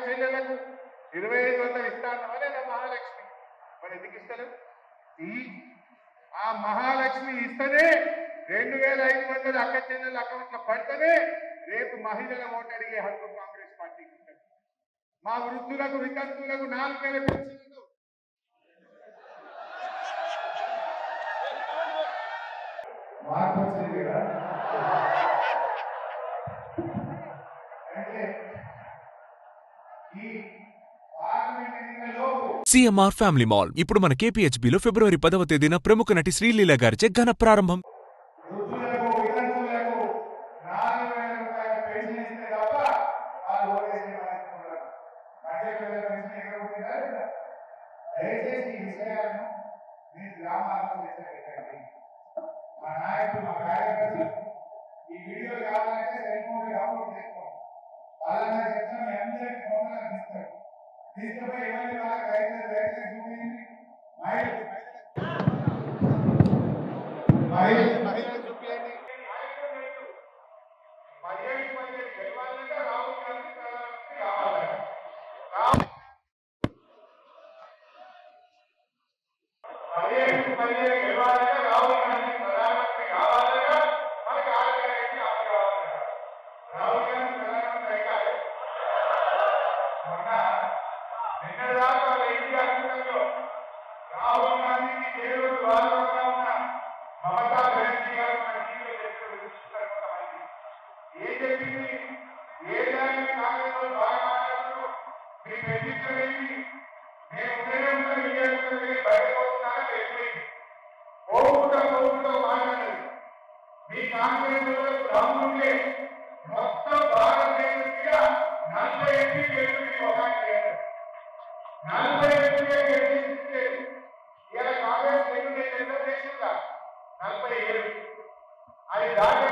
చెల్లెలకు 2500 ఇస్తా అన్నవా లేదా మహాలక్ష్మి? మరి ఎందుకు ఇస్తారు? ఈ ఆ మహాలక్ష్మి ఇస్తేనే 2500 అక్క చెల్లెల అకౌంట్లో పడితేనే రేపు మహిళల ఓటు అడిగే హక్కు కాంగ్రెస్ పార్టీకి ఉంటుంది. మా వృద్ధులకు వితంతువులకు 4000 పెన్షన్లు మార్పు వచ్చింది కదా. అంటే ఈ పార్లమెంట్ ఎన్నికల్లో సిఎంఆర్ ఫ్యామిలీ మాల్ ఇప్పుడు మన కేపీహెచ్బీలో ఫిబ్రవరి 10వ తేదీన ప్రముఖ నటి శ్రీలీల గారిచే ఘన ప్రారంభం. వృద్ధులకు వితంతువులకు 4000 రూపాయల పెన్షన్ ఇస్తే తప్ప వాళ్ళు ఓటేసే పరిస్థితి ఉండదు. మధ్యప్రదేశ్ పెన్షన్ ఎక్కడ ఉంటుందా లేదా? దయచేసి ఈ విషయాలను మీ గ్రామాలకు పెట్టండి. మా నాయకులు మా కార్యకర్తలు ఈ వీడియోలు కావాలంటే సెల్ ఫోన్ డౌన్లోడ్ చేసుకోండి. వాళ్ళని చెప్తాం, మీ అందరికీ ఫోన్లను తీస్తారు. తీసుకుపోయి ఇవన్నీ వాళ్ళకి రైతు చూపించింది. మహిళలు చూపించండి. 17 గెలవాలంటే రాహుల్ గాంధీ ప్రధానమంత్రి కావాలంట. 17 గెలవాలంటే రాహుల్ గాంధీ ప్రధానమంత్రి కావాలంట. మనకి ఆడగారికి ఆమె కావాలంట. రాహుల్ గాంధీ ప్రధానమంత్రి అయ్యారు. నిన్నదాకా వాళ్ళ ఇంటి అర్థంలో రాహుల్ గాంధీకి దేవుడు వాదనగా ఉన్న మమతా బెనర్జీ గారు మన టీవీలో చెప్తున్నారు. కొంతమంది ఏం చెప్పింది? ఏ దాన్ని కాంగ్రెస్ వాళ్ళు బాగా మాట్లాడుతున్నారు. మీ ప్రతిష్టం ఏంటి? నేను ఉండనే ఉంటాను, ఇండియా బయటకు వస్తున్నాను వెళ్ళిపోయింది. పోకుండా మాట్లాడలేదు. మీ కాంగ్రెస్ దమ్ముంటే మొత్తం భారతదేశం మీద 40 ఎంపీ గెలుపు ఒకటి లేదు. 40 ఎంపీగా గెలిచింది. ఇలా కాంగ్రెస్ దేశంగా 47 అది దాటి